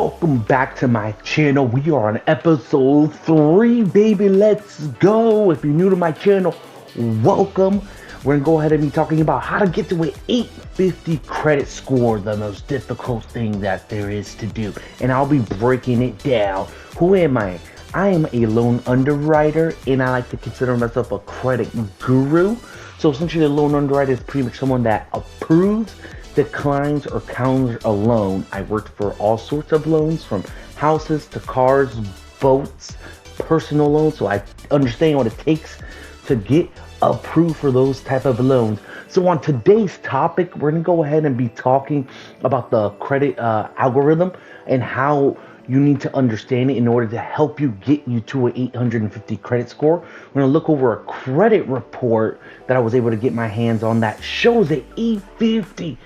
Welcome back to my channel. We are on episode 3, baby. Let's go. If you're new to my channel, welcome. We're gonna go ahead and be talking about how to get to an 850 credit score, the most difficult thing that there is to do. And I'll be breaking it down. Who am I? I am a loan underwriter, and I like to consider myself a credit guru. So essentially, a loan underwriter is pretty much someone that approves, declines, or counters a loan. I worked for all sorts of loans, from houses to cars, boats, personal loans, so I understand what it takes to get approved for those type of loans. So on today's topic, we're gonna go ahead and be talking about the credit algorithm and how you need to understand it in order to help you get you to an 850 credit score. We're gonna look over a credit report that I was able to get my hands on that shows an 850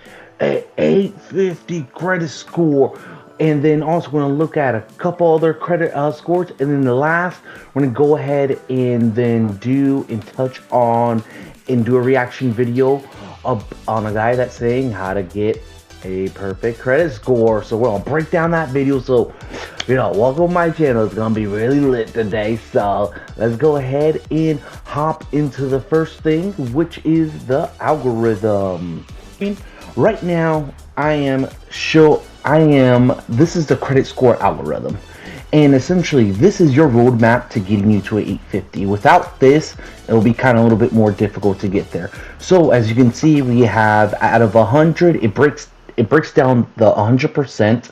credit score. And then also we're gonna look at a couple other credit scores. And then the last, we're gonna go ahead and then touch on and do a reaction video on a guy that's saying how to get a perfect credit score. So we're gonna break down that video. So welcome to my channel. It's gonna be really lit today, so let's go ahead and hop into the first thing, which is the algorithm. Right now this is the credit score algorithm, and essentially this is your roadmap to getting you to an 850. Without this, it will be kind of a little bit more difficult to get there. So as you can see, we have out of 100, it breaks down the 100%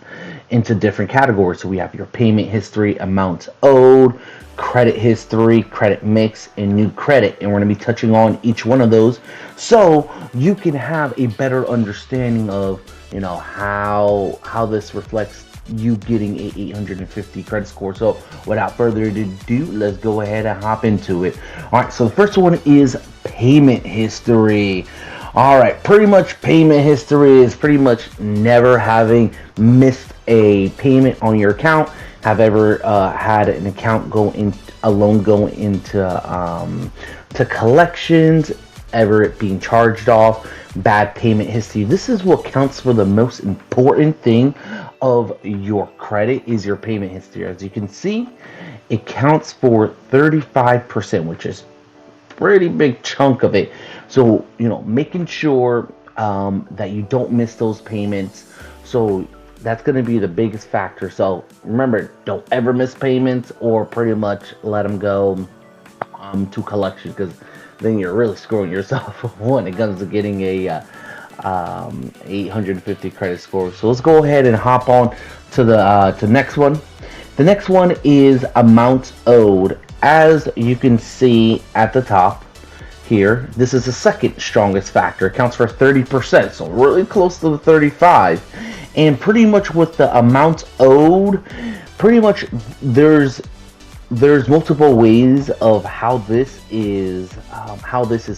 into different categories. So we have your payment history, amounts owed, credit history, credit mix, and new credit. And we're going to be touching on each one of those so you can have a better understanding of how this reflects you getting a 850 credit score. So without further ado, let's go ahead and hop into it. All right, so the first one is payment history. All right, pretty much payment history is pretty much never having missed a payment on your account. Have ever had a loan go into to collections, ever it being charged off, bad payment history. This is what counts for the most important thing of your credit, is your payment history. As you can see, it counts for 35%, which is pretty big chunk of it. So making sure that you don't miss those payments. So that's going to be the biggest factor. So remember, don't ever miss payments, or pretty much let them go to collection, because then you're really screwing yourself when it comes to getting a 850 credit score. So let's go ahead and hop on to the next one. The next one is amounts owed. As you can see at the top here, this is the second strongest factor. It counts for 30%, so really close to the 35. And pretty much with the amounts owed, pretty much there's multiple ways of how this is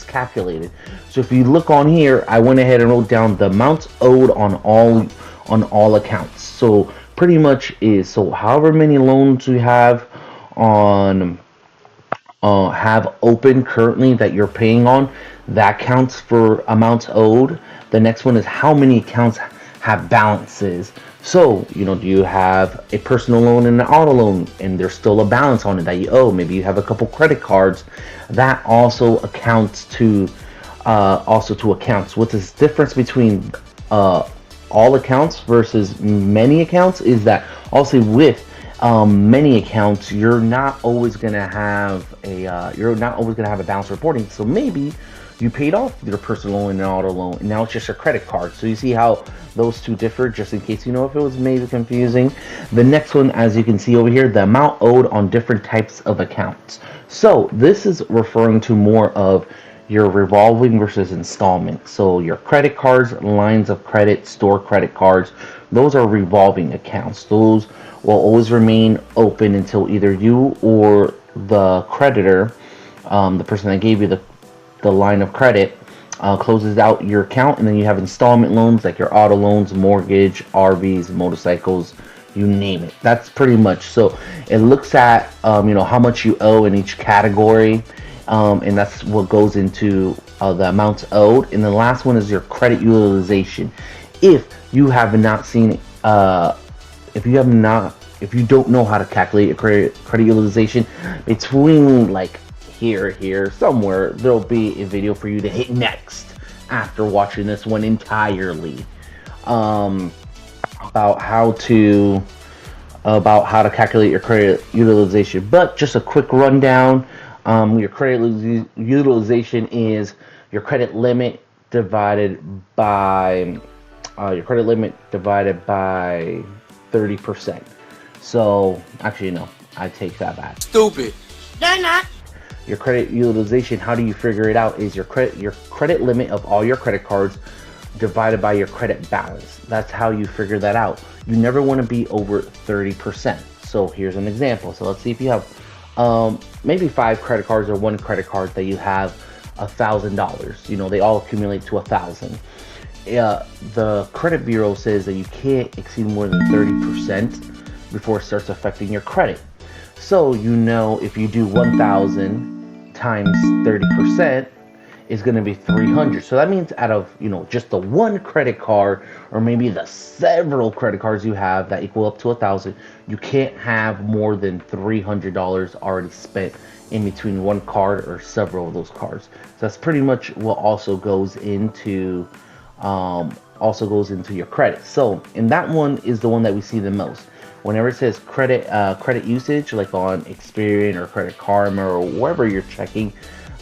calculated. So if you look on here, I went ahead and wrote down the amounts owed on all accounts. So pretty much is, so however many loans you have on have open currently that you're paying on, that counts for amounts owed. The next one is how many accounts have balances. So do you have a personal loan and an auto loan, and there's still a balance on it that you owe? Maybe you have a couple credit cards. That also accounts to accounts. What is the difference between all accounts versus many accounts is that also with many accounts, you're not always gonna have a balance reporting. So maybe you paid off your personal loan and auto loan, and now it's just your credit card. So you see how those two differ, just in case if it was maybe confusing. The next one, as you can see over here, the amount owed on different types of accounts. So this is referring to more of your revolving versus installment. So your credit cards, lines of credit, store credit cards, those are revolving accounts. Those will always remain open until either you or the creditor, the person that gave you the line of credit, closes out your account. And then you have installment loans like your auto loans, mortgage, RVs, motorcycles, you name it. That's pretty much. So it looks at how much you owe in each category, and that's what goes into the amounts owed. And the last one is your credit utilization. If you have not seen if you have not, if you don't know how to calculate your credit utilization, between like here, somewhere, there'll be a video for you to hit next after watching this one entirely. Um, about how to calculate your credit utilization. But just a quick rundown. Your credit utilization is your credit limit divided by 30%. So actually no, I take that back. Stupid. They're not. Your credit utilization, how do you figure it out? Is your credit limit of all your credit cards divided by your credit balance. That's how you figure that out. You never want to be over 30%. So here's an example. So let's see if you have maybe 5 credit cards or 1 credit card that you have $1,000. You know, they all accumulate to 1,000. The credit bureau says that you can't exceed more than 30% before it starts affecting your credit. So you know, if you do 1,000 times 30%, is going to be 300. So that means out of, you know, just the one credit card, or maybe the several credit cards you have that equal up to 1,000, you can't have more than $300 already spent in between one card or several of those cards. So that's pretty much what also goes into your credit. So, and that one is the one that we see the most. Whenever it says credit usage, like on Experian or Credit Karma or wherever you're checking,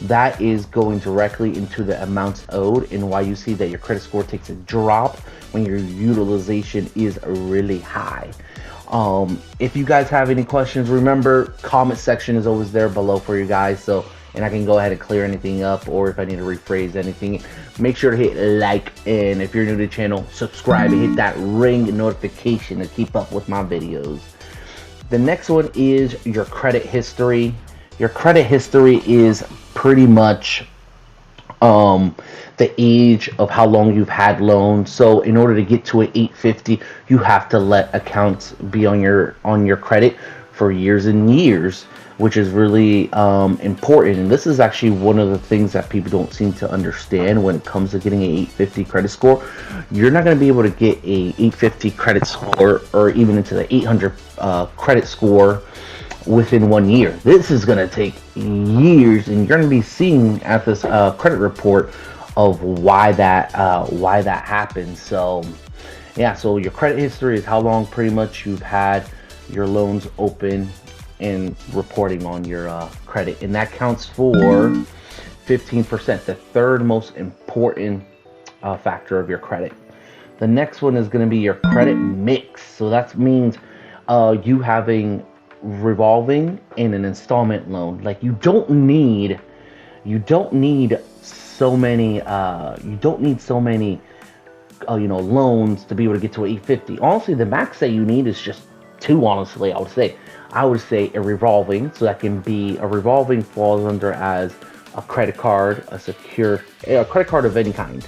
that is going directly into the amounts owed, and why you see that your credit score takes a drop when your utilization is really high. If you guys have any questions, remember, comment section is always there below for you guys, so, and I can go ahead and clear anything up, or if I need to rephrase anything. Make sure to hit like, and if you're new to the channel, subscribe and hit that ring notification to keep up with my videos. The next one is your credit history. Your credit history is pretty much the age of how long you've had loans. So in order to get to an 850, you have to let accounts be on your credit for years and years, which is really important. And this is actually one of the things that people don't seem to understand when it comes to getting an 850 credit score. You're not going to be able to get a 850 credit score, or even into the 800 credit score, within 1 year. This is going to take years, and you're going to be seeing at this credit report of why that happens. So yeah, so your credit history is how long pretty much you've had your loans open and reporting on your credit, and that counts for 15%, the third most important factor of your credit. The next one is going to be your credit mix. So that means you having revolving and an installment loan. Like, you don't need so many loans to be able to get to 850. Honestly, the max that you need is just 2. Honestly, I would say a revolving. So that can be, a revolving falls under as a credit card, a credit card of any kind.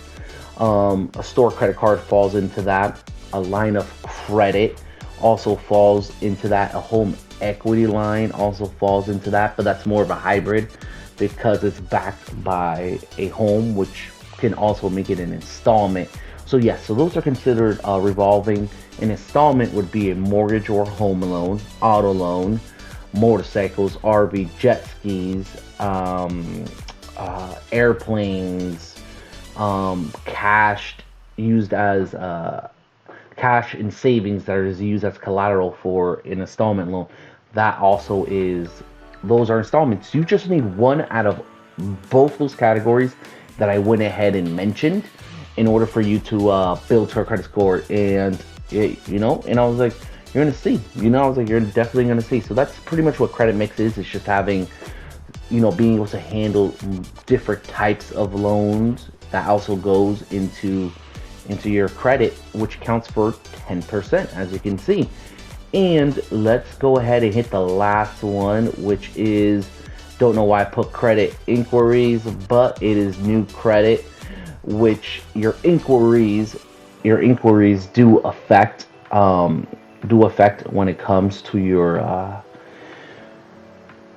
A store credit card falls into that. A line of credit also falls into that. A home equity line also falls into that, but that's more of a hybrid because it's backed by a home, which can also make it an installment. So yes, so those are considered revolving. An installment would be a mortgage or home loan, auto loan, motorcycles, RV, jet skis, airplanes, cash used as cash and savings that is used as collateral for an installment loan. That also is, those are installments. You just need one out of both those categories that I went ahead and mentioned in order for you to build to a credit score. And and I was like, you're gonna see, I was like, you're definitely gonna see. So that's pretty much what credit mix is. It's just having, being able to handle different types of loans. That also goes into your credit, which counts for 10%, as you can see. And let's go ahead and hit the last one, which is, don't know why I put credit inquiries, but it is new credit, which your inquiries do affect when it comes to your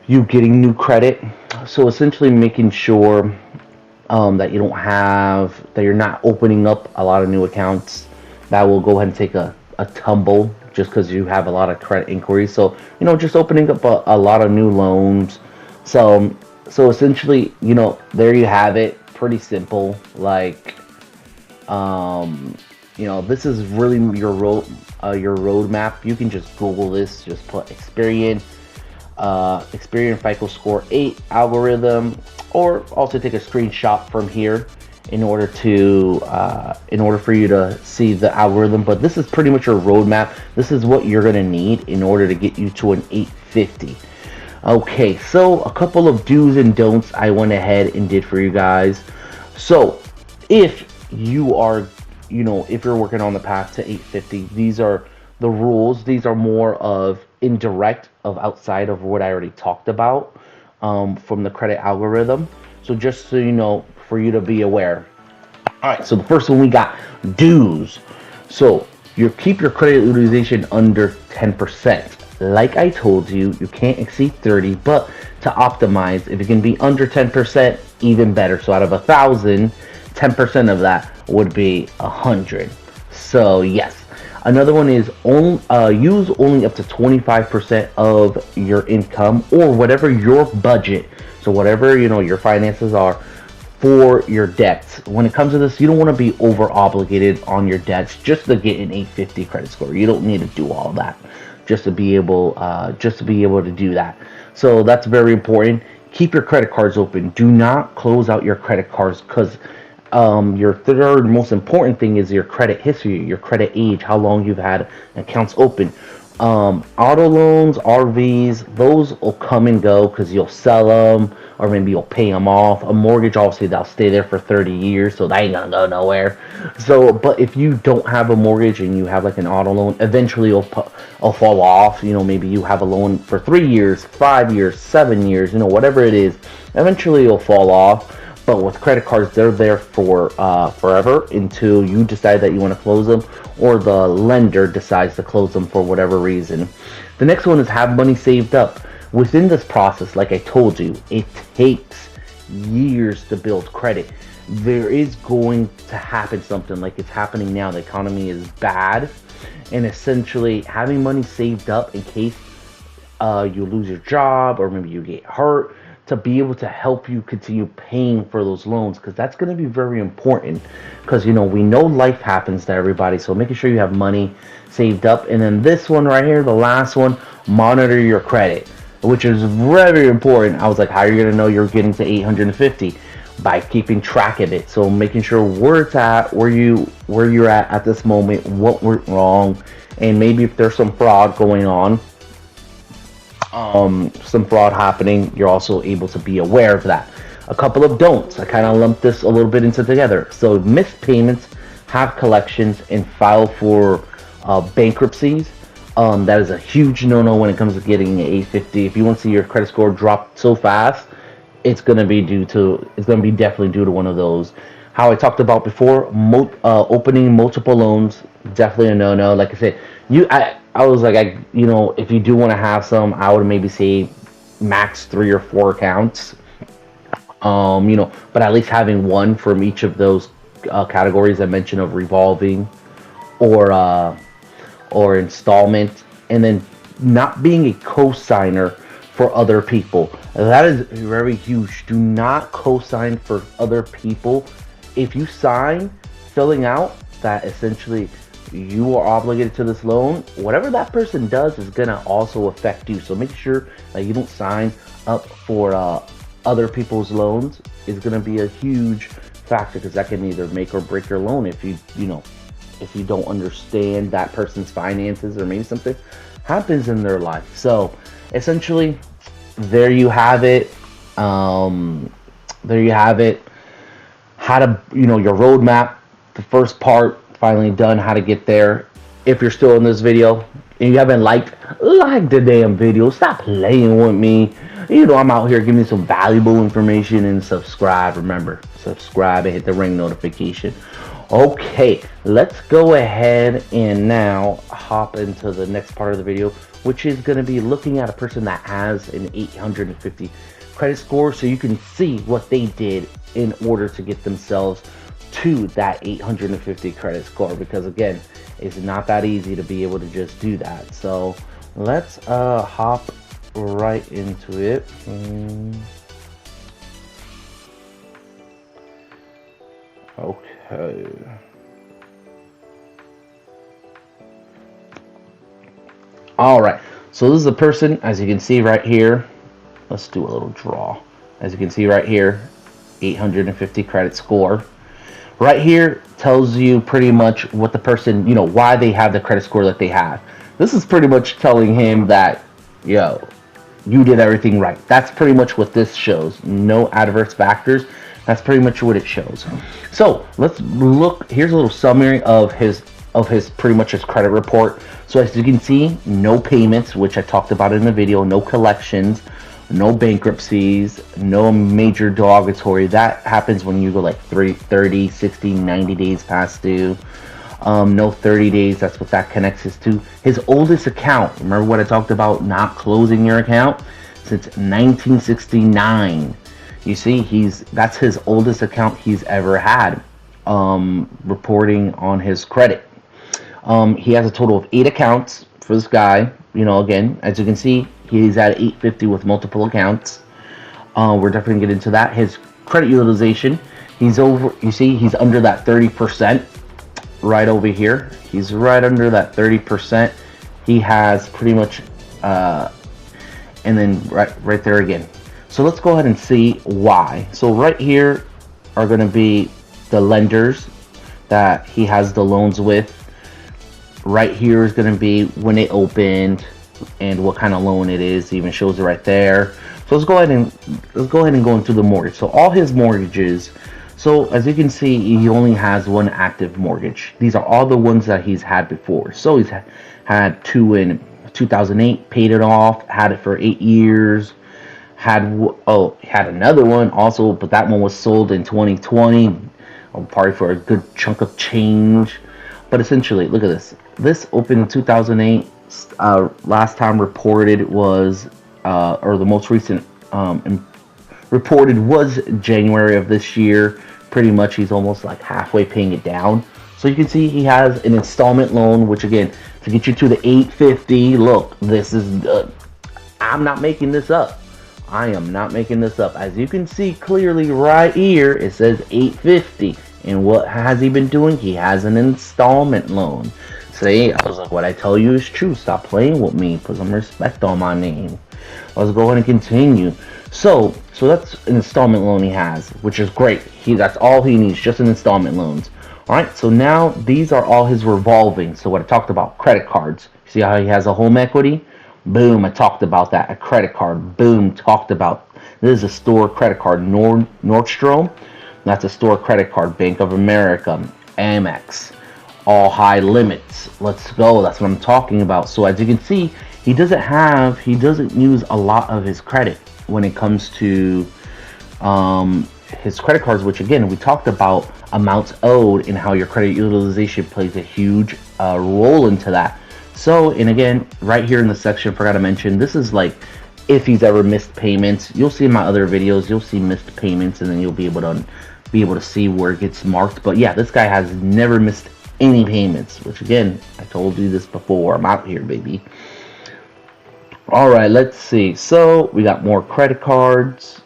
you getting new credit. So essentially making sure that you're not opening up a lot of new accounts. That will go ahead and take a a tumble just because you have a lot of credit inquiries. So just opening up a lot of new loans. So essentially, there you have it. Pretty simple. Like, this is really your roadmap. You can just Google this. Just put Experian FICO Score 8 algorithm, or also take a screenshot from here in order for you to see the algorithm. But this is pretty much your roadmap. This is what you're gonna need in order to get you to an 850. Okay, so a couple of do's and don'ts I went ahead and did for you guys. So if you are, if you're working on the path to 850, these are the rules. These are more of indirect, of outside of what I already talked about from the credit algorithm. So just so you know, for you to be aware. All right, so the first one we got do's. So you keep your credit utilization under 10%. Like I told you, you can't exceed 30, but to optimize, if it can be under 10%, even better. So out of 1,000, 10% of that would be 100. So yes. Another one is use only up to 25% of your income, or whatever your budget, so whatever your finances are, for your debts. When it comes to this, you don't want to be over obligated on your debts just to get an 850 credit score. You don't need to do all that just to be able to do that. So that's very important. Keep your credit cards open. Do not close out your credit cards, because your third most important thing is your credit history, your credit age, how long you've had accounts open. Auto loans, RVs, those will come and go because you'll sell them, or maybe you'll pay them off. A mortgage, obviously, they'll stay there for 30 years, so they ain't gonna go nowhere. So, but if you don't have a mortgage and you have like an auto loan, eventually it'll fall off. Maybe you have a loan for 3 years, 5 years, 7 years, whatever it is. Eventually it'll fall off. But with credit cards, they're there for forever until you decide that you want to close them, or the lender decides to close them for whatever reason. The next one is have money saved up. Within this process, like I told you, it takes years to build credit. There is going to happen something like it's happening now. The economy is bad, and essentially having money saved up in case you lose your job, or maybe you get hurt, to be able to help you continue paying for those loans, because that's going to be very important, because we know life happens to everybody. So making sure you have money saved up. And then this one right here, the last one, monitor your credit, which is very important. I was like, how are you going to know you're getting to 850? By keeping track of it. So making sure where it's at, where you're at this moment, what went wrong, and maybe if there's some fraud going on, some fraud happening, you're also able to be aware of that. A couple of don'ts. I kind of lumped this a little bit into together. So missed payments, have collections, and file for bankruptcies. That is a huge no-no when it comes to getting an 850. If you want to see your credit score drop so fast, it's going to be definitely due to one of those. How I talked about before, opening multiple loans, definitely a no-no. Like I said, I was like, if you do want to have some, I would maybe say max 3 or 4 accounts. But at least having one from each of those categories I mentioned, of revolving or installment, and then not being a co-signer for other people. That is very huge. Do not co-sign for other people. If you sign filling out that essentially you are obligated to this loan, whatever that person does is going to also affect you. So make sure that you don't sign up for other people's loans. Is going to be a huge factor, because that can either make or break your loan if you don't understand that person's finances, or maybe something happens in their life. So essentially, there you have it. There you have it. How to, your roadmap. The first part finally done, how to get there. If you're still in this video and you haven't like the damn video, stop playing with me. I'm out here giving you some valuable information. And subscribe. Remember, subscribe and hit the ring notification. Okay, let's go ahead and now hop into the next part of the video, which is going to be looking at a person that has an 850 credit score, so you can see what they did in order to get themselves to that 850 credit score, because again, it's not that easy to be able to just do that. So let's hop right into it. Okay. All right. So this is a person, as you can see right here. Let's do a little draw. As you can see right here, 850 credit score. Right here tells you pretty much what the person, why they have the credit score that they have. This is pretty much telling him that, yo, you did everything right. That's pretty much what this shows. No adverse factors. That's pretty much what it shows. So let's look. Here's a little summary of his pretty much his credit report. So as you can see, no payments, which I talked about in the video, no collections, no bankruptcies, no major derogatory. That happens when you go like 30, 60, 90 days past due. No 30 days, that's what that connects us to. His oldest account, remember what I talked about not closing your account? Since 1969. You see, that's his oldest account he's ever had, reporting on his credit. He has a total of 8 accounts for this guy. Again, as you can see, he's at 850 with multiple accounts. We're definitely gonna get into that. His credit utilization, he's over. You see, he's under that 30%. Right over here, he's right under that 30%. He has pretty much, and then right there again. So let's go ahead and see why. So right here are going to be the lenders that he has the loans with. Right here is going to be when it opened and what kind of loan it is. It even shows it right there. So let's go ahead and go into the mortgage. So all his mortgages. So as you can see, he only has one active mortgage. These are all the ones that he's had before. So he's had 2 in 2008, paid it off, had it for 8 years. Had another one also, but that one was sold in 2020, probably for a good chunk of change. But essentially, look at this. This opened in 2008. Last time reported was, or the most recent reported was January of this year. Pretty much he's almost like halfway paying it down. So you can see he has an installment loan, which again, to get you to the 850, look, this is, I'm not making this up. I am not making this up. As you can see clearly right here, it says 850. And what has he been doing? He has an installment loan. See, I was like, what I tell you is true. Stop playing with me. Put some respect on my name. Let's go ahead and continue. So that's an installment loan he has, which is great. That's all he needs, just an installment loans. All right, so now these are all his revolving. So what I talked about, credit cards. See how he has a home equity? Boom, I talked about that. A credit card, boom, talked about. This is a store credit card, Nordstrom. That's a store credit card, Bank of America, Amex, all high limits. Let's go, that's what I'm talking about. So as you can see, he doesn't use a lot of his credit when it comes to his credit cards, which again, we talked about amounts owed and how your credit utilization plays a huge role into that. So, and again, right here in the section, I forgot to mention, this is like if he's ever missed payments. You'll see in my other videos, you'll see missed payments, and then you'll be able to see where it gets marked. But yeah, this guy has never missed any payments, which again, I told you this before. I'm out here, baby. All right, let's see. So we got more credit cards.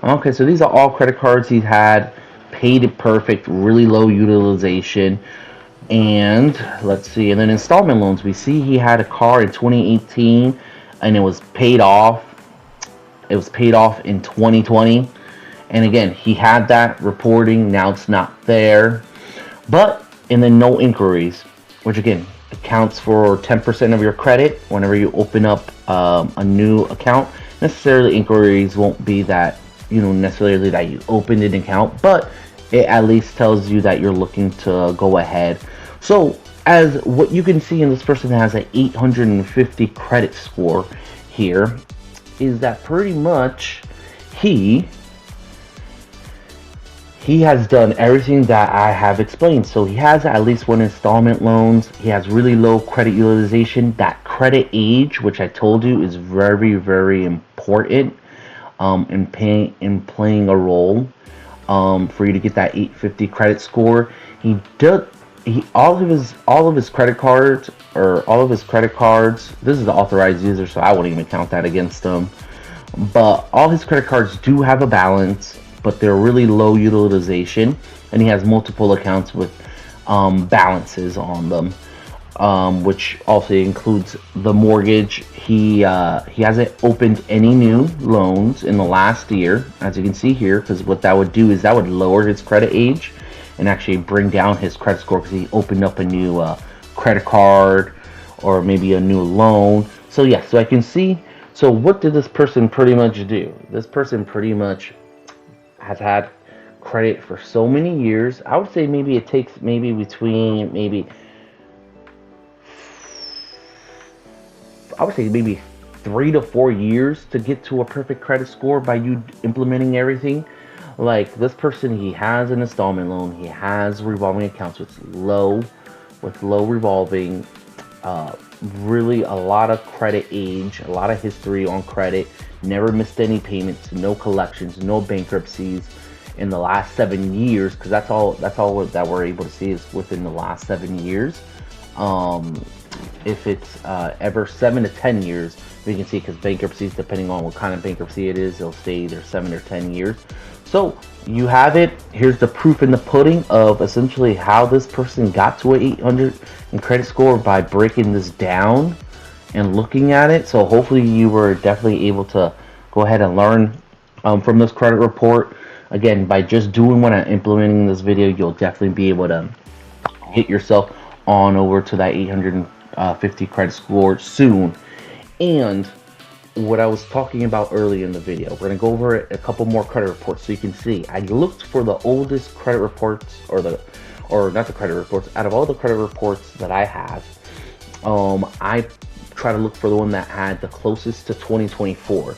Okay, so these are all credit cards he's had, paid it perfect, really low utilization. And let's see, and then installment loans, we see he had a car in 2018 and it was paid off in 2020. And again, he had that reporting, now it's not there. And then no inquiries, which again accounts for 10% of your credit whenever you open up a new account. Necessarily inquiries won't be that, necessarily that you opened an account, but it at least tells you that you're looking to go ahead. So as what you can see in this person that has an 850 credit score here is that pretty much he has done everything that I have explained. So he has at least one installment loans. He has really low credit utilization. That credit age, which I told you is very, very important in playing a role. for you to get that 850 credit score. He does. All of his credit cards, or all of his credit cards. This is the authorized user, so I wouldn't even count that against him. But all his credit cards do have a balance, but they're really low utilization, and he has multiple accounts with balances on them, which also includes the mortgage. He hasn't opened any new loans in the last year, as you can see here, because what that would do is that would lower his credit age and actually bring down his credit score, because he opened up a new credit card or maybe a new loan. So yeah, so I can see. So what did this person pretty much do? This person pretty much has had credit for so many years. I would say maybe it takes maybe between maybe I would say maybe 3 to 4 years to get to a perfect credit score by you implementing everything. Like this person, he has an installment loan, he has revolving accounts with low revolving, really a lot of credit age, a lot of history on credit, never missed any payments, no collections, no bankruptcies in the last 7 years, because that's all that we're able to see is within the last 7 years. If it's ever 7 to 10 years, we can see, because bankruptcies, depending on what kind of bankruptcy it is, they'll stay either 7 or 10 years. So you have it. Here's the proof in the pudding of essentially how this person got to an 800 in credit score by breaking this down and looking at it. So hopefully you were definitely able to go ahead and learn from this credit report. Again, by just doing what I'm implementing in this video, you'll definitely be able to get yourself on over to that 850 credit score soon. And what I was talking about earlier in the video, we're going to go over a couple more credit reports so you can see. I looked for the oldest credit reports, or not the credit reports, out of all the credit reports that I have. I try to look for the one that had the closest to 2024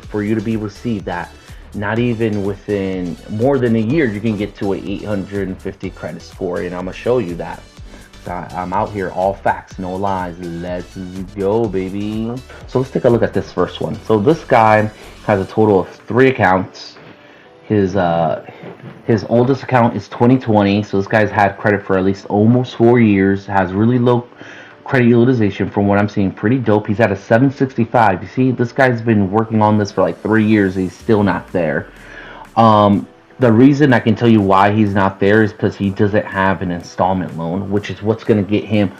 for you to be received that. Not even within more than a year, you can get to an 850 credit score, and I'm gonna show you that. I'm out here, all facts, no lies. Let's go, baby. So let's take a look at this first one. So this guy has a total of 3 accounts. His oldest account is 2020, so this guy's had credit for at least almost 4 years. Has really low credit utilization from what I'm seeing. Pretty dope. He's at a 765. You see, this guy's been working on this for like 3 years. He's still not there. The reason I can tell you why he's not there is because he doesn't have an installment loan, which is what's going to get him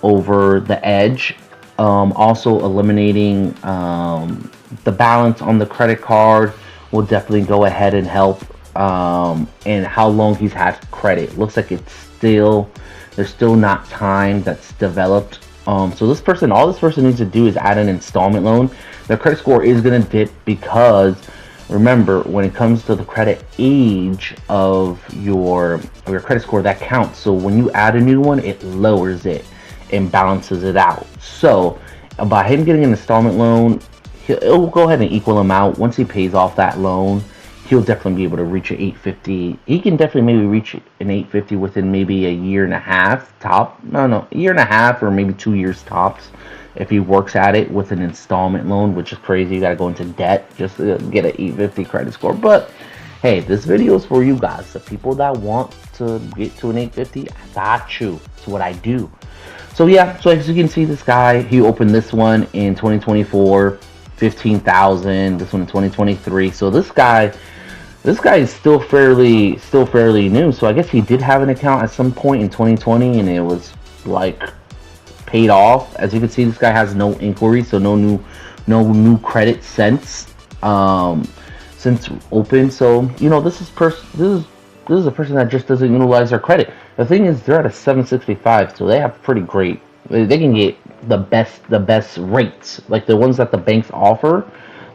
over the edge. Also, eliminating the balance on the credit card will definitely go ahead and help. And how long he's had credit. Looks like there's still not time that's developed. So this person, all this person needs to do is add an installment loan. Their credit score is going to dip because, remember, when it comes to the credit age of your credit score, that counts. So when you add a new one, it lowers it and balances it out. So by him getting an installment loan, it'll go ahead and equal him out. Once he pays off that loan, he'll definitely be able to reach an 850. He can definitely maybe reach an 850 within maybe a year and a half a year and a half or maybe 2 years tops, if he works at it with an installment loan, which is crazy. You gotta go into debt just to get an 850 credit score. But hey, this video is for you guys, the people that want to get to an 850. I got you. It's what I do. So yeah, so as you can see, this guy, he opened this one in 2024, 15,000. This one in 2023. So this guy is still fairly new. So I guess he did have an account at some point in 2020, and it was like paid off. As you can see, this guy has no inquiries, so no new credit since open. So this is a person that just doesn't utilize their credit. The thing is, they're at a 765, so they have pretty great. They can get the best rates, like the ones that the banks offer,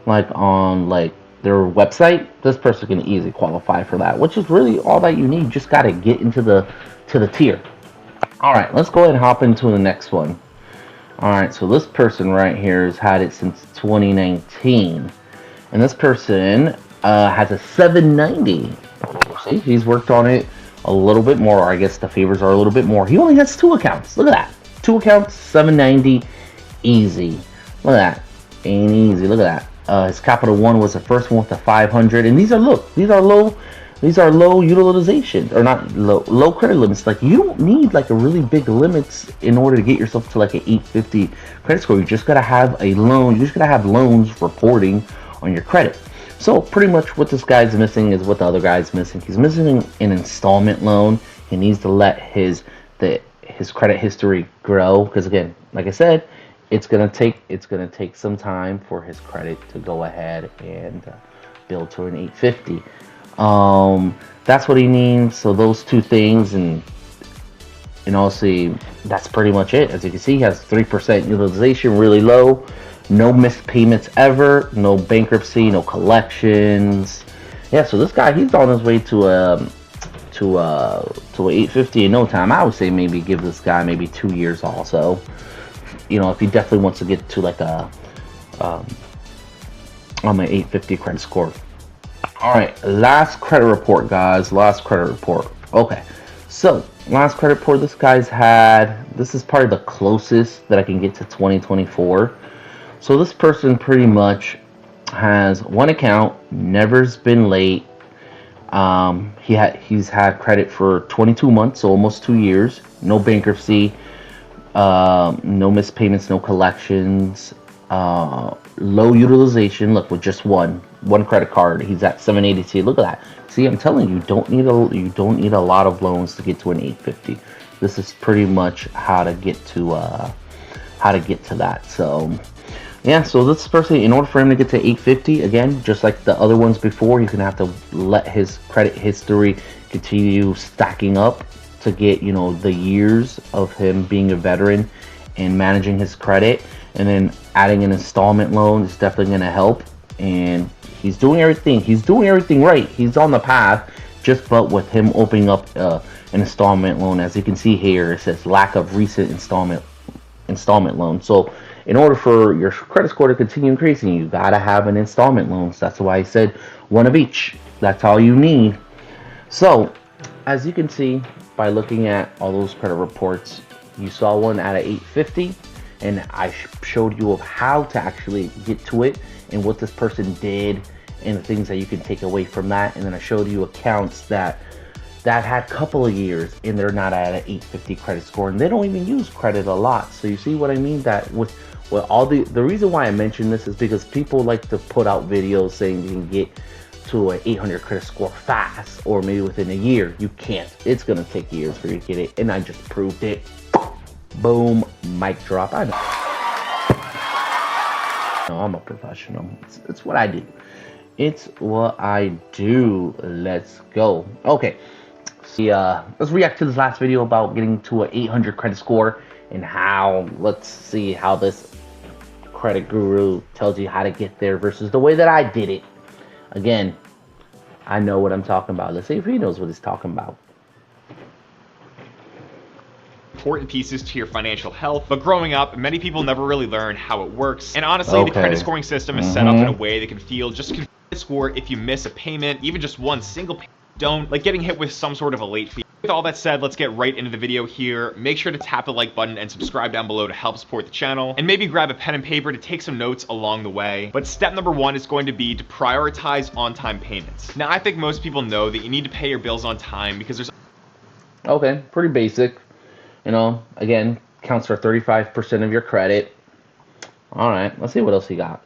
like on like their website. This person can easily qualify for that, which is really all that you need. You just got to get into the tier. All right, let's go ahead and hop into the next one. All right, so this person right here has had it since 2019, and this person has a 790. See, he's worked on it a little bit more. I guess the favors are a little bit more. He only has 2 accounts. Look at that, 2 accounts, 790, easy. Look at that, ain't easy. Look at that. His capital one was the first one with the 500, and these are low These are low utilization, or not low credit limits. Like, you don't need like a really big limits in order to get yourself to like an 850 credit score. You just gotta have a loan. You just gotta have loans reporting on your credit. So pretty much what this guy's missing is what the other guy's missing. He's missing an installment loan. He needs to let his credit history grow, because again, like I said, it's gonna take some time for his credit to go ahead and build to an 850. That's what he needs. So those two things, and also that's pretty much it. As you can see, he has 3% utilization, really low. No missed payments ever. No bankruptcy. No collections. Yeah. So this guy, he's on his way to a 850 in no time. I would say maybe give this guy maybe 2 years also. If he definitely wants to get to like an 850 credit score. All right, last credit report, guys. Last credit report. Okay, so last credit report this guy's had. This is probably the closest that I can get to 2024. So this person pretty much has one account, never's been late. He's had credit for 22 months, so almost 2 years. No bankruptcy, no missed payments, no collections. Low utilization. Look, with just one credit card, he's at 782. Look at that. See, I'm telling you, you don't need a lot of loans to get to an 850. This is pretty much how to get to that. So yeah, so this person, in order for him to get to 850, again, just like the other ones before, he's gonna have to let his credit history continue stacking up to get the years of him being a veteran and managing his credit. And then adding an installment loan is definitely going to help. And he's doing everything. He's doing everything right. He's on the path. But with him opening up an installment loan, as you can see here, it says lack of recent installment loan. So in order for your credit score to continue increasing, you got to have an installment loan. So that's why I said one of each. That's all you need. So as you can see by looking at all those credit reports, you saw one at an 850. And I showed you of how to actually get to it and what this person did and the things that you can take away from that. And then I showed you accounts that had a couple of years and they're not at an 850 credit score, and they don't even use credit a lot. So you see what I mean? That with all the reason why I mention this is because people like to put out videos saying you can get to an 800 credit score fast or maybe within a year. You can't. It's gonna take years for you to get it, and I just proved it. Boom, mic drop. I know I'm a professional. It's what I do. It's what I do. Let's go. Okay. See, let's react to this last video about getting to an 800 credit score and how. Let's see how this credit guru tells you how to get there versus the way that I did it. Again, I know what I'm talking about. Let's see if he knows what he's talking about. Important pieces to your financial health, but growing up, many people never really learn how it works. And honestly, the credit scoring system is set up in a way that can feel just score if you miss a payment, even just one single payment. Don't like getting hit with some sort of a late fee. With all that said, let's get right into the video here. Make sure to tap the like button and subscribe down below to help support the channel, and maybe grab a pen and paper to take some notes along the way. But step number one is going to be to prioritize on-time payments. Now, I think most people know that you need to pay your bills on time because there's pretty basic. Again, counts for 35% of your credit. All right, let's see what else he got.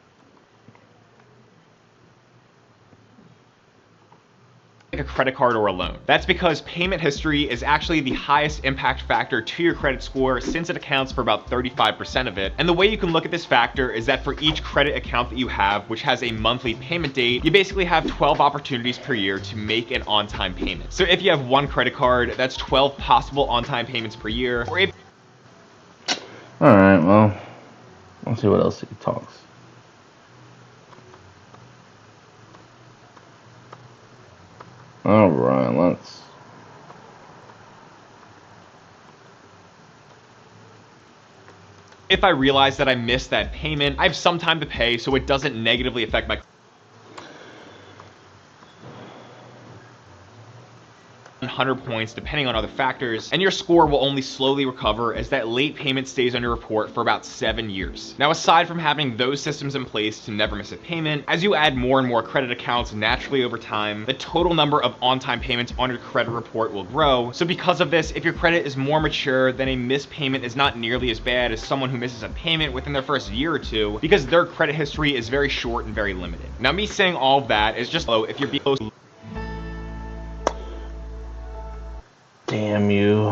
Like a credit card or a loan. That's because payment history is actually the highest impact factor to your credit score, since it accounts for about 35% of it. And the way you can look at this factor is that for each credit account that you have, which has a monthly payment date, you basically have 12 opportunities per year to make an on-time payment. So if you have one credit card, that's 12 possible on-time payments per year. Or if all right, well, let's see what else he talks. All right, let's. If I realize that I missed that payment, I have some time to pay so it doesn't negatively affect my 100 points depending on other factors, and your score will only slowly recover as that late payment stays on your report for about 7 years. Now, aside from having those systems in place to never miss a payment, as you add more and more credit accounts naturally over time, the total number of on-time payments on your credit report will grow. So because of this, if your credit is more mature, then a missed payment is not nearly as bad as someone who misses a payment within their first year or two, because their credit history is very short and very limited. Now, me saying all of that is just low if you're below. Damn you.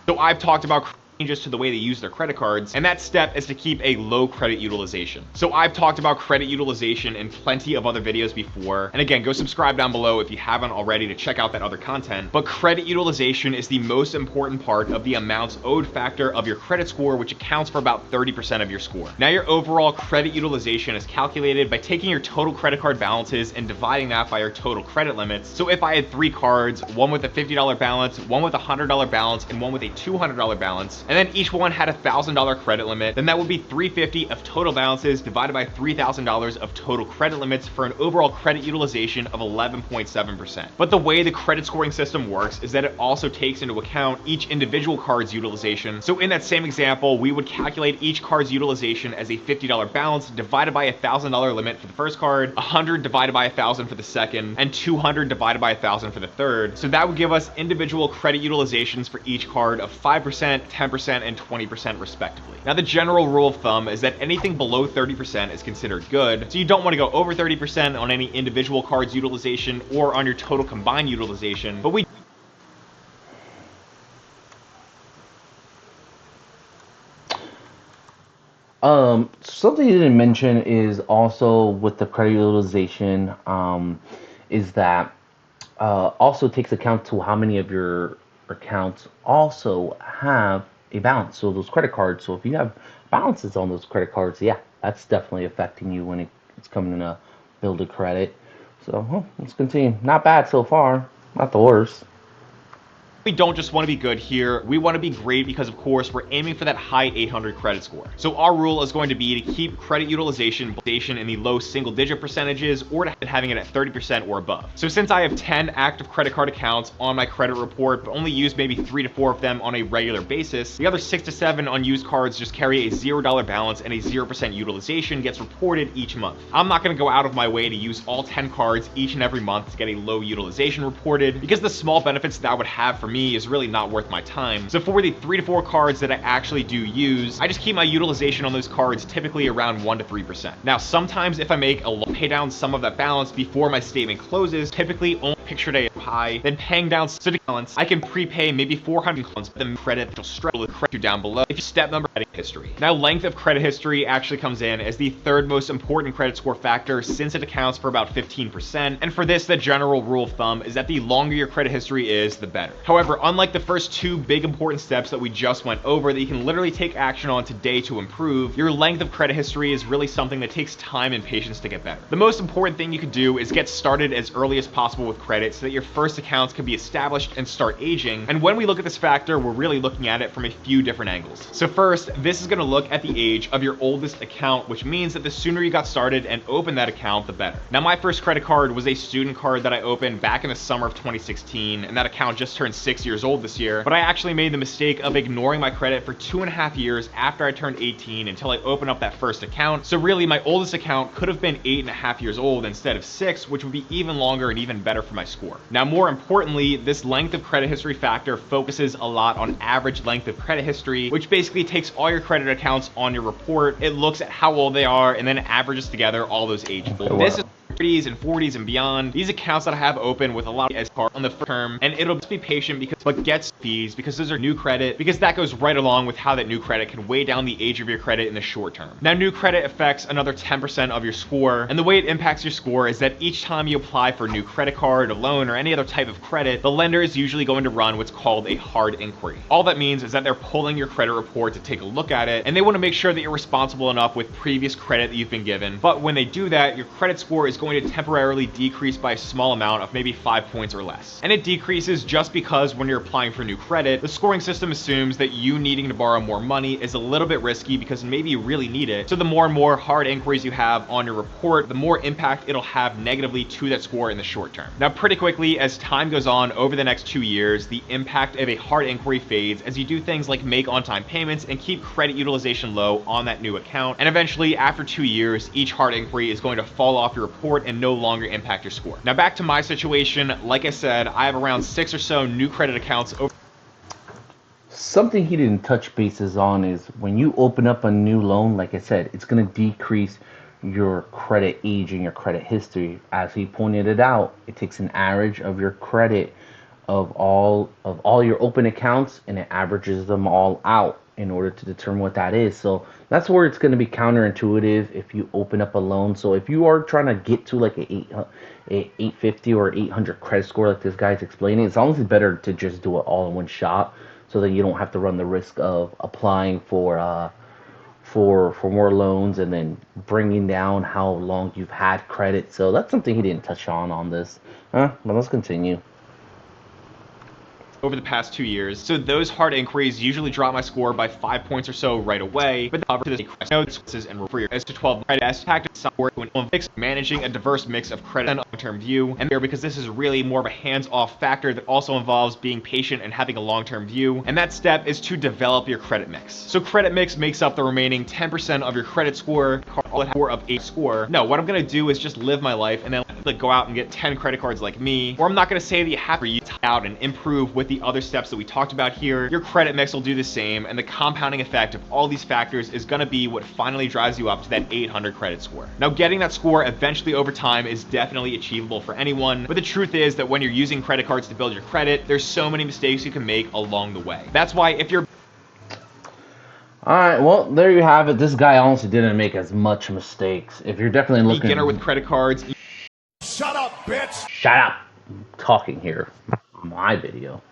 So I've talked about changes to the way they use their credit cards, and that step is to keep a low credit utilization. So I've talked about credit utilization in plenty of other videos before, and again, go subscribe down below if you haven't already to check out that other content. But credit utilization is the most important part of the amounts owed factor of your credit score, which accounts for about 30% of your score. Now, your overall credit utilization is calculated by taking your total credit card balances and dividing that by your total credit limits. So if I had 3 cards, one with a $50 balance, one with a $100 balance, and one with a $200 balance, and then each one had a $1,000 credit limit, then that would be $350 of total balances divided by $3,000 of total credit limits for an overall credit utilization of 11.7%. But the way the credit scoring system works is that it also takes into account each individual card's utilization. So in that same example, we would calculate each card's utilization as a $50 balance divided by a $1,000 limit for the first card, 100 divided by 1,000 for the second, and 200 divided by 1,000 for the third. So that would give us individual credit utilizations for each card of 5%, 10%, and 20% respectively. Now, the general rule of thumb is that anything below 30% is considered good, so you don't want to go over 30% on any individual card's utilization or on your total combined utilization, but something you didn't mention is also with the credit utilization, is that also takes account to how many of your accounts also have a balance. So those credit cards, so if you have balances on those credit cards, yeah, that's definitely affecting you when it's coming to build a credit. So let's continue. Not bad so far, not the worst. we don't just want to be good here, we want to be great because, of course, we're aiming for that high 800 credit score. So our rule is going to be to keep credit utilization in the low single-digit percentages or to having it at 30% or above. So since I have 10 active credit card accounts on my credit report, but only use maybe 3 to 4 of them on a regular basis, the other 6 to 7 unused cards just carry a $0 balance and a 0% utilization gets reported each month. I'm not going to go out of my way to use all 10 cards each and every month to get a low utilization reported, because the small benefits that would have for me is really not worth my time. So for the 3 to 4 cards that I actually do use, I just keep my utilization on those cards typically around 1 to 3%. Now, sometimes if I make a pay down some of that balance before my statement closes, typically only picture day high, then paying down city balance, I can prepay maybe 400 cards, but the credit will struggle with credit down below if you step number credit history. Now, length of credit history actually comes in as the third most important credit score factor, since it accounts for about 15%. And for this, the general rule of thumb is that the longer your credit history is, the better. However, unlike the first 2 big important steps that we just went over that you can literally take action on today to improve, your length of credit history is really something that takes time and patience to get better. The most important thing you could do is get started as early as possible with credit so that your first accounts can be established and start aging. And when we look at this factor, we're really looking at it from a few different angles. So first, this is going to look at the age of your oldest account, which means that the sooner you got started and opened that account, the better. Now, my first credit card was a student card that I opened back in the summer of 2016, and that account just turned 6 years old this year, but I actually made the mistake of ignoring my credit for 2.5 years after I turned 18 until I opened up that first account. So really, my oldest account could have been 8.5 years old instead of 6, which would be even longer and even better for my score. Now, more importantly, this length of credit history factor focuses a lot on average length of credit history, which basically takes all your credit accounts on your report, it looks at how old they are, and then it averages together all those ages. This is 30s and 40s and beyond. These accounts that I have open with a lot of card on the first term, and it'll just be patient because what gets fees, because those are new credit, because that goes right along with how that new credit can weigh down the age of your credit in the short term. Now, new credit affects another 10% of your score, and the way it impacts your score is that each time you apply for a new credit card, a loan, or any other type of credit, the lender is usually going to run what's called a hard inquiry. All that means is that they're pulling your credit report to take a look at it, and they want to make sure that you're responsible enough with previous credit that you've been given. But when they do that, your credit score is going going to temporarily decrease by a small amount of maybe 5 points or less. And it decreases just because when you're applying for new credit, the scoring system assumes that you needing to borrow more money is a little bit risky because maybe you really need it. So the more and more hard inquiries you have on your report, the more impact it'll have negatively to that score in the short term. Now, pretty quickly, as time goes on over the next 2 years, the impact of a hard inquiry fades as you do things like make on-time payments and keep credit utilization low on that new account. And eventually, after 2 years, each hard inquiry is going to fall off your report and no longer impact your score. Now, back to my situation, like I said, I have around 6 or so new credit accounts over. Something he didn't touch bases on is when you open up a new loan, like I said, it's going to decrease your credit age and your credit history. As he pointed it out, it takes an average of your credit of all your open accounts and it averages them all out in order to determine what that is. So that's where it's going to be counterintuitive if you open up a loan. So if you are trying to get to like a 850 or 800 credit score like this guy's explaining, it's honestly better to just do it all in one shot so that you don't have to run the risk of applying for more loans and then bringing down how long you've had credit. So that's something he didn't touch on this. But let's continue. Over the past 2 years, so those hard inquiries usually drop my score by 5 points or so right away, but to this notes and for your S to 12 credit S tactic software to managing a diverse mix of credit and long-term view, and there because this is really more of a hands-off factor that also involves being patient and having a long-term view, and that step is to develop your credit mix. So credit mix makes up the remaining 10% of your credit score, of 8 score. No, what I'm gonna do is just live my life and then like go out and get 10 credit cards like me, or I'm not gonna say that you have to out and improve with the other steps that we talked about here. Your credit mix will do the same, and the compounding effect of all these factors is going to be what finally drives you up to that 800 credit score. Now, getting that score eventually over time is definitely achievable for anyone, but the truth is that when you're using credit cards to build your credit, there's so many mistakes you can make along the way. That's why if you're Alright, well, there you have it. This guy honestly didn't make as much mistakes. If you're definitely looking... beginner with credit cards... Shut up, bitch! Shut up! I'm talking here. My video.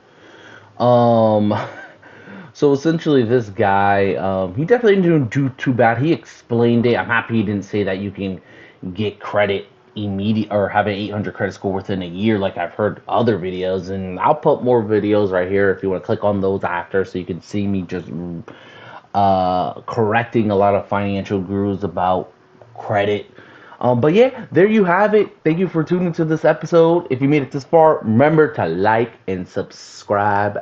So essentially this guy, he definitely didn't do too bad. He explained it. I'm happy he didn't say that you can get credit immediate or have an 800 credit score within a year like I've heard other videos, and I'll put more videos right here if you want to click on those after so you can see me just correcting a lot of financial gurus about credit. But yeah, there you have it. Thank you for tuning to this episode. If you made it this far, remember to like and subscribe.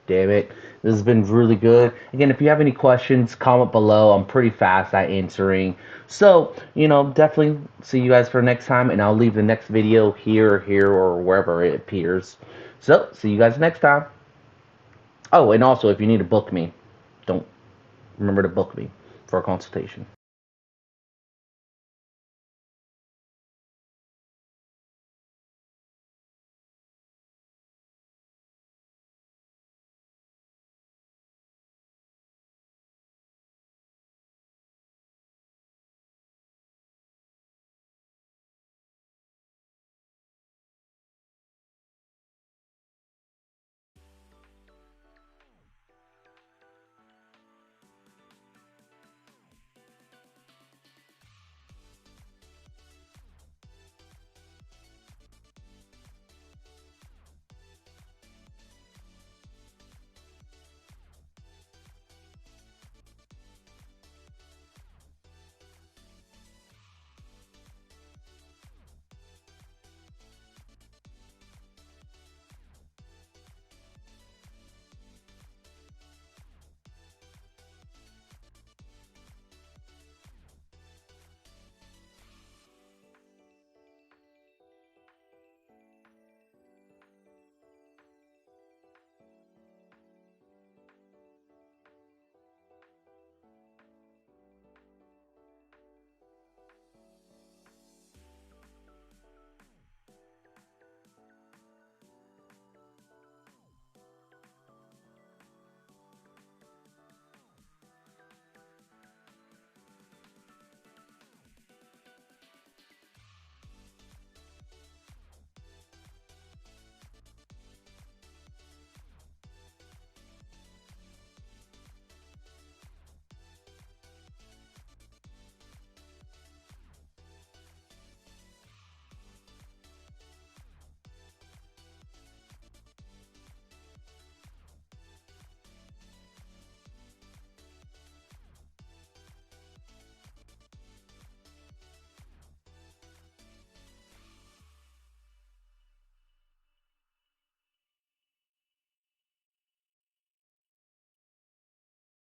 Damn it. This has been really good. Again, if you have any questions, comment below. I'm pretty fast at answering. So, definitely see you guys for next time. And I'll leave the next video here, or wherever it appears. So, see you guys next time. Oh, and also, if you need to book me, don't remember to book me for a consultation.